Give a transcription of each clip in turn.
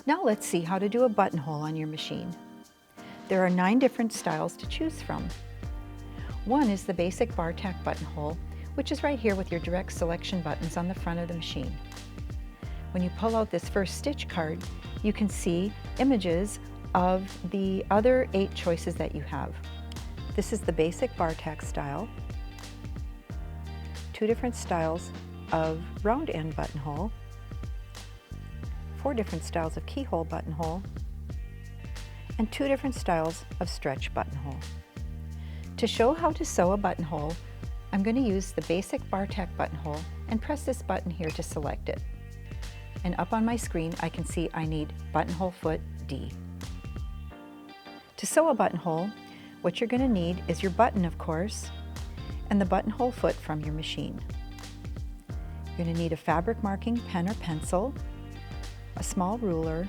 Now let's see how to do a buttonhole on your machine. There are 9 different styles to choose from. One is the basic bar tack buttonhole, which is right here with your direct selection buttons on the front of the machine. When you pull out this first stitch card, you can see images of the other 8 choices that you have. This is the basic bar tack style, 2 different styles of round end buttonhole, 4 different styles of keyhole buttonhole, and 2 different styles of stretch buttonhole. To show how to sew a buttonhole, I'm going to use the basic bar tack buttonhole and press this button here to select it. And up on my screen I can see I need buttonhole foot D. To sew a buttonhole, what you're going to need is your button, of course, and the buttonhole foot from your machine. You're going to need a fabric marking pen or pencil, a small ruler,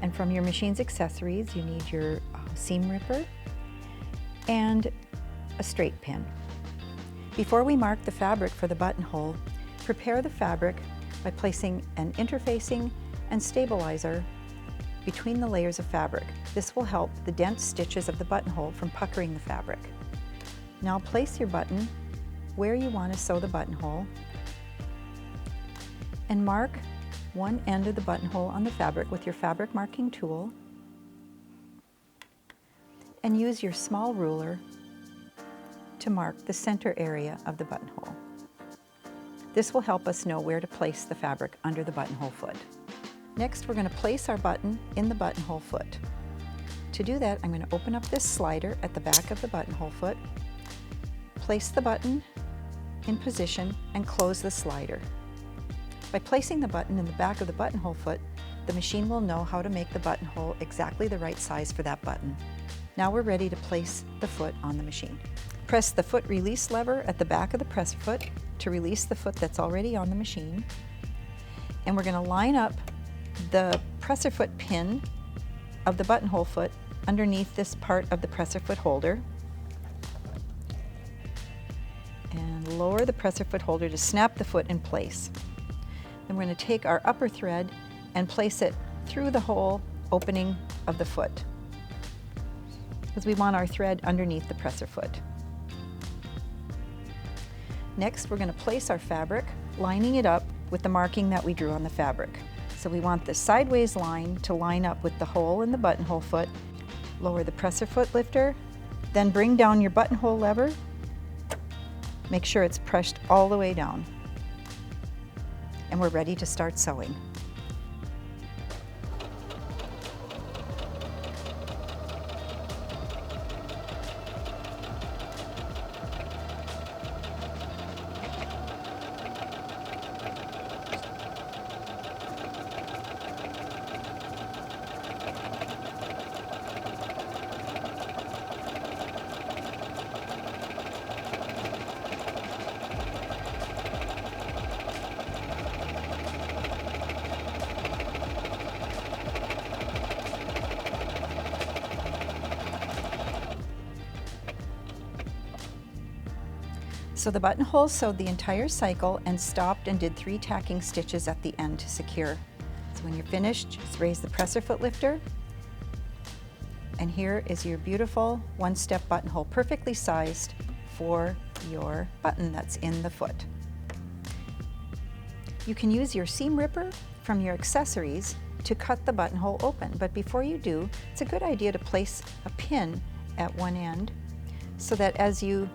and from your machine's accessories you need your seam ripper and a straight pin. Before we mark the fabric for the buttonhole, prepare the fabric by placing an interfacing and stabilizer between the layers of fabric. This will help the dense stitches of the buttonhole from puckering the fabric. Now place your button where you want to sew the buttonhole and mark one end of the buttonhole on the fabric with your fabric marking tool, and use your small ruler to mark the center area of the buttonhole. This will help us know where to place the fabric under the buttonhole foot. Next, we're going to place our button in the buttonhole foot. To do that, I'm going to open up this slider at the back of the buttonhole foot, place the button in position, and close the slider. By placing the button in the back of the buttonhole foot, the machine will know how to make the buttonhole exactly the right size for that button. Now we're ready to place the foot on the machine. Press the foot release lever at the back of the presser foot to release the foot that's already on the machine. And we're going to line up the presser foot pin of the buttonhole foot underneath this part of the presser foot holder. And lower the presser foot holder to snap the foot in place. Then we're going to take our upper thread and place it through the hole opening of the foot, because we want our thread underneath the presser foot. Next, we're going to place our fabric, lining it up with the marking that we drew on the fabric. So we want the sideways line to line up with the hole in the buttonhole foot. Lower the presser foot lifter, then bring down your buttonhole lever. Make sure it's pressed all the way down. And we're ready to start sewing. So the buttonhole sewed the entire cycle and stopped and did 3 tacking stitches at the end to secure. So when you're finished, just raise the presser foot lifter, and here is your beautiful one-step buttonhole, perfectly sized for your button that's in the foot. You can use your seam ripper from your accessories to cut the buttonhole open, but before you do, it's a good idea to place a pin at one end so that as you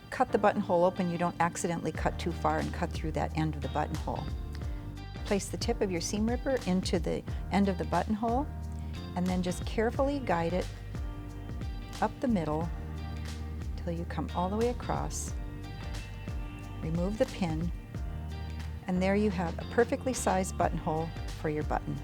cut the buttonhole open, you don't accidentally cut too far and cut through that end of the buttonhole. Place the tip of your seam ripper into the end of the buttonhole and then just carefully guide it up the middle until you come all the way across. Remove the pin, and there you have a perfectly sized buttonhole for your button.